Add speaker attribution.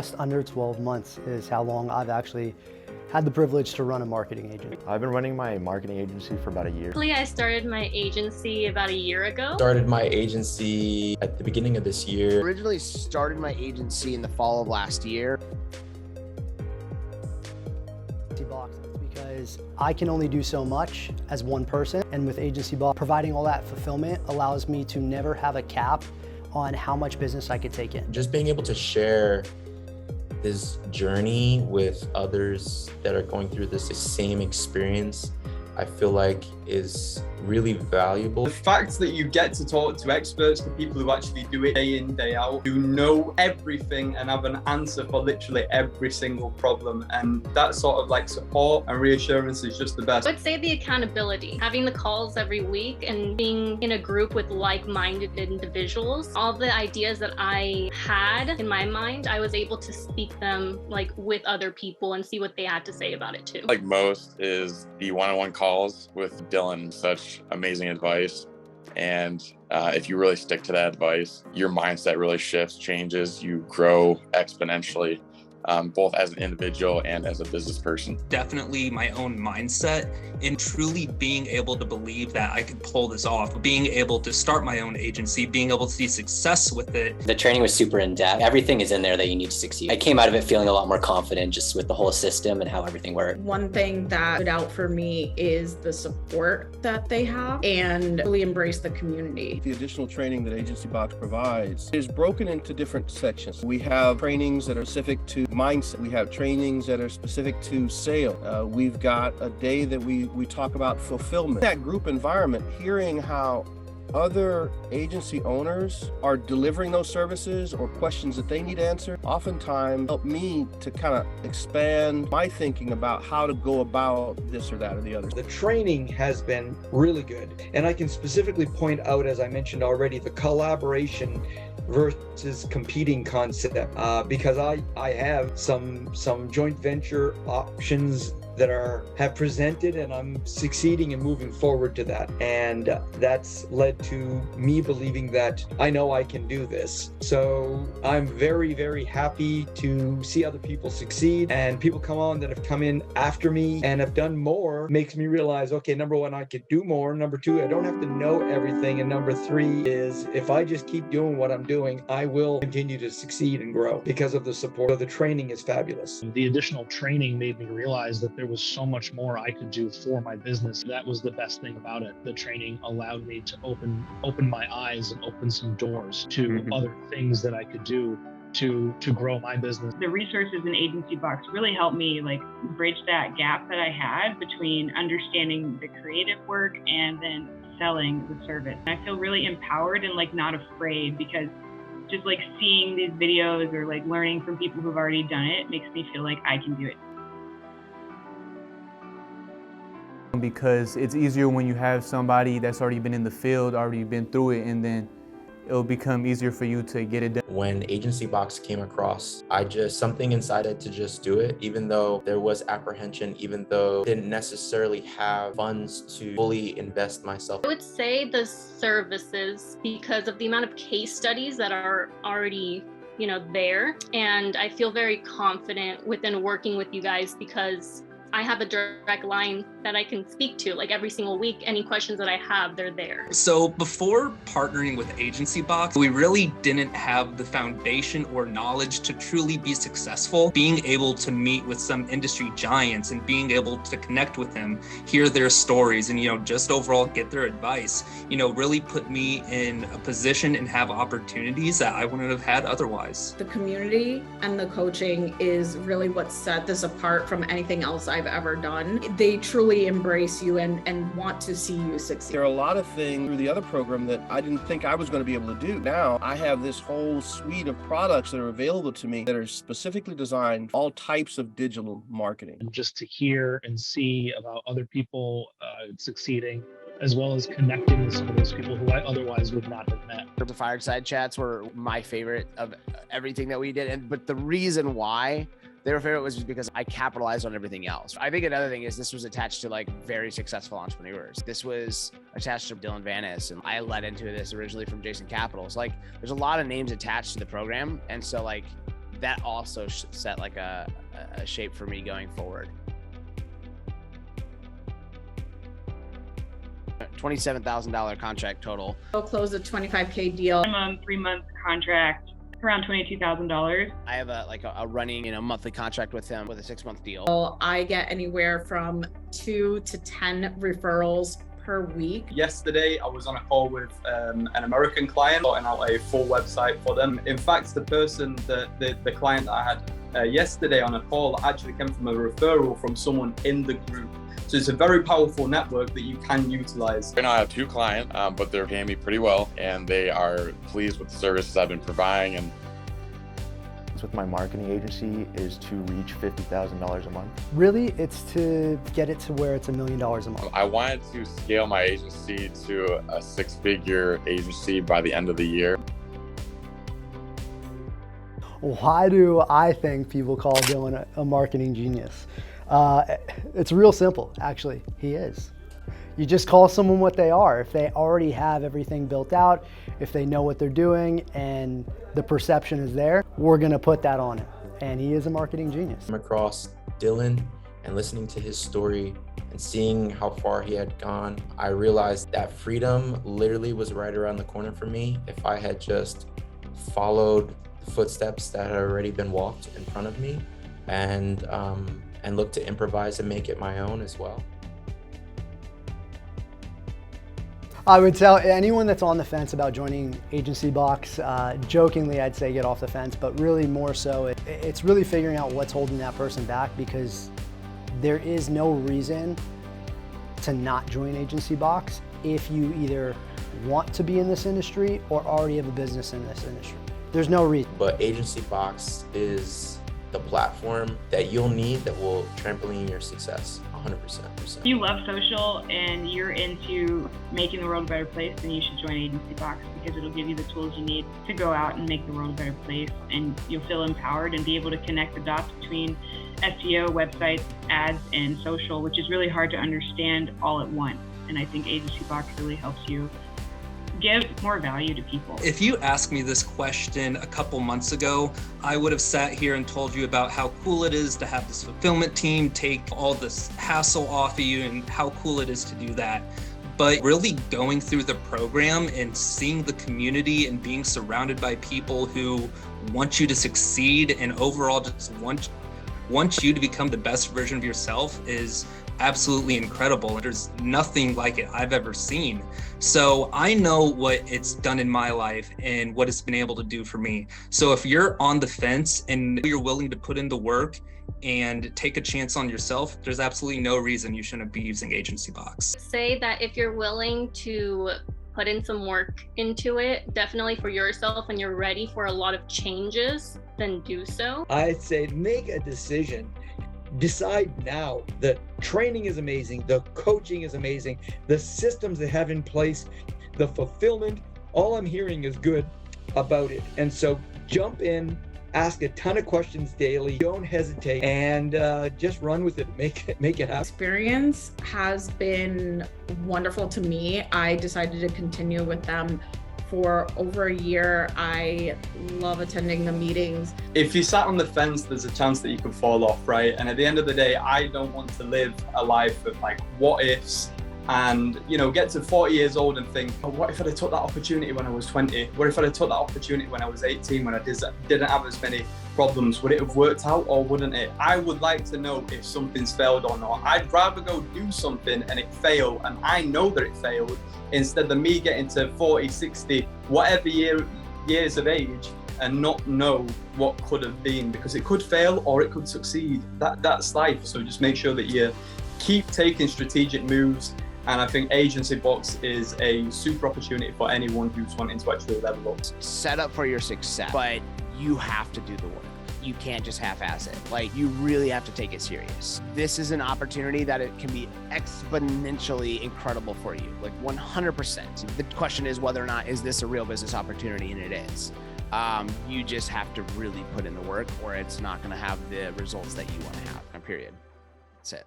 Speaker 1: Just under 12 months is how long I've actually had the privilege to run a marketing agent.
Speaker 2: I've been running my marketing agency for about a year.
Speaker 3: I started my agency about a year ago.
Speaker 4: Started my agency at the beginning of this year.
Speaker 5: Originally started my agency in the fall of last year.
Speaker 1: Because I can only do so much as one person, and with Agency Boss, providing all that fulfillment allows me to never have a cap on how much business I could take in.
Speaker 4: Just being able to share this journey with others that are going through this same experience, I feel like is really valuable.
Speaker 6: The fact that you get to talk to experts, the people who actually do it day in, day out, who know everything and have an answer for literally every single problem. And that sort of like support and reassurance is just the best.
Speaker 3: I would say the accountability, having the calls every week and being in a group with like-minded individuals. All the ideas that I had in my mind, I was able to speak them like with other people and see what they had to say about it too.
Speaker 7: Like most is the one-on-one calls with Dylan. Such amazing advice, and if you really stick to that advice, your mindset really shifts, changes, you grow exponentially, both as an individual and as a business person.
Speaker 8: Definitely my own mindset in truly being able to believe that I could pull this off, being able to start my own agency, being able to see success with it.
Speaker 9: The training was super in-depth. Everything is in there that you need to succeed. I came out of it feeling a lot more confident just with the whole system and how everything worked.
Speaker 10: One thing that stood out for me is the support that they have and really embrace the community.
Speaker 11: The additional training that Agency Box provides is broken into different sections. We have trainings that are specific to mindset. We have trainings that are specific to sale. We've got a day that we talk about fulfillment. That group environment, hearing how other agency owners are delivering those services or questions that they need answered, oftentimes help me to kind of expand my thinking about how to go about this or that or the other.
Speaker 12: The training has been really good. And I can specifically point out, as I mentioned already, the collaboration versus competing concept, because I have some joint venture options that have presented, and I'm succeeding and moving forward to that. And that's led to me believing that I know I can do this. So I'm very, very happy to see other people succeed, and people come on that have come in after me and have done more. Makes me realize, okay, number one, I could do more. Number two, I don't have to know everything. And number three is if I just keep doing what I'm doing, I will continue to succeed and grow because of the support. So the training is fabulous.
Speaker 13: The additional training made me realize that there was so much more I could do for my business. That was the best thing about it. The training allowed me to open my eyes and open some doors to other things that I could do to grow my business.
Speaker 14: The resources in Agency Box really helped me like bridge that gap that I had between understanding the creative work and then selling the service. I feel really empowered and like not afraid, because just like seeing these videos or like learning from people who've already done it makes me feel like I can do it.
Speaker 15: Because it's easier when you have somebody that's already been in the field, already been through it, and then it'll become easier for you to get it done.
Speaker 4: When Agency Box came across, something inside it to just do it, even though there was apprehension, even though I didn't necessarily have funds to fully invest myself.
Speaker 3: I would say the services, because of the amount of case studies that are already there, and I feel very confident within working with you guys because I have a direct line that I can speak to, like every single week. Any questions that I have, they're there.
Speaker 8: So before partnering with Agency Box, we really didn't have the foundation or knowledge to truly be successful. Being able to meet with some industry giants and being able to connect with them, hear their stories, and just overall get their advice, really put me in a position and have opportunities that I wouldn't have had otherwise.
Speaker 10: The community and the coaching is really what set this apart from anything else I've ever done. They truly embrace you and want to see you succeed.
Speaker 11: There are a lot of things through the other program that I didn't think I was going to be able to do. Now I have this whole suite of products that are available to me that are specifically designed for all types of digital marketing.
Speaker 13: And just to hear and see about other people succeeding, as well as connecting with some of those people who I otherwise would not have met.
Speaker 5: The fireside chats were my favorite of everything that we did. But the reason why they were favorite was because I capitalized on everything else. I think another thing is this was attached to like very successful entrepreneurs. This was attached to Dylan Vanis, and I led into this originally from Jason Capital. So like there's a lot of names attached to the program. And so like that also set like a shape for me going forward. $27,000 contract total.
Speaker 10: We'll close a $25K deal.
Speaker 14: Minimum 3-month contract, around $22,000.
Speaker 5: I have a running, monthly contract with him with a 6-month deal.
Speaker 10: So I get anywhere from 2 to 10 referrals per week.
Speaker 6: Yesterday, I was on a call with an American client, sorting out a full website for them. In fact, the client that I had yesterday on a call actually came from a referral from someone in the group. So it's a very powerful network that you can utilize.
Speaker 7: Right now I have 2 clients, but they're paying me pretty well, and they are pleased with the services I've been providing. And
Speaker 2: with my marketing agency is to reach $50,000 a month.
Speaker 1: Really, it's to get it to where it's $1 million a month.
Speaker 7: I wanted to scale my agency to a 6-figure agency by the end of the year.
Speaker 1: Why do I think people call Dylan a marketing genius? It's real simple, actually. He is. You just call someone what they are. If they already have everything built out, if they know what they're doing and the perception is there, we're gonna put that on him. And he is a marketing genius.
Speaker 4: I'm across Dylan and listening to his story and seeing how far he had gone, I realized that freedom literally was right around the corner for me if I had just followed the footsteps that had already been walked in front of me and looked to improvise and make it my own as well.
Speaker 1: I would tell anyone that's on the fence about joining Agency Box, jokingly I'd say get off the fence, but really more so, it's really figuring out what's holding that person back, because there is no reason to not join Agency Box if you either want to be in this industry or already have a business in this industry. There's no reason.
Speaker 4: But Agency Box is the platform that you'll need that will trampoline your success 100%.
Speaker 14: If you love social and you're into making the world a better place, then you should join Agency Box, because it'll give you the tools you need to go out and make the world a better place, and you'll feel empowered and be able to connect the dots between SEO, websites, ads, and social, which is really hard to understand all at once. And I think Agency Box really helps you give more value to people.
Speaker 8: If you asked me this question a couple months ago, I would have sat here and told you about how cool it is to have this fulfillment team take all this hassle off of you and how cool it is to do that. But really going through the program and seeing the community and being surrounded by people who want you to succeed and overall just want you to become the best version of yourself is absolutely incredible. There's nothing like it I've ever seen. So I know what it's done in my life and what it's been able to do for me. So if you're on the fence and you're willing to put in the work and take a chance on yourself, there's absolutely no reason you shouldn't be using Agency Box.
Speaker 3: Say that if you're willing to put in some work into it, definitely for yourself, and you're ready for a lot of changes, then do so.
Speaker 12: I'd say make a decision. Decide now. The training is amazing, the coaching is amazing, the systems they have in place, the fulfillment, all I'm hearing is good about it. And so jump in, ask a ton of questions daily, don't hesitate, and just run with it, make it happen.
Speaker 10: Experience has been wonderful to me. I decided to continue with them for over a year. I love attending the meetings.
Speaker 6: If you sat on the fence, there's a chance that you could fall off, right? And at the end of the day, I don't want to live a life of like what ifs and, get to 40 years old and think, oh, what if I'd have took that opportunity when I was 20? What if I'd have took that opportunity when I was 18, when I didn't have as many problems? Would it have worked out or wouldn't it? I would like to know if something's failed or not. I'd rather go do something and it fail, and I know that it failed, instead of me getting to 40, 60, whatever years of age and not know what could have been, because it could fail or it could succeed. That's life. So just make sure that you keep taking strategic moves. And I think Agency Box is a super opportunity for anyone who's wanting to actually level up.
Speaker 5: Set up for your success, but you have to do the work. You can't just half-ass it. Like, you really have to take it serious. This is an opportunity that it can be exponentially incredible for you, like 100%. The question is whether or not is this a real business opportunity, and it is. You just have to really put in the work, or it's not gonna have the results that you wanna have, period. That's it.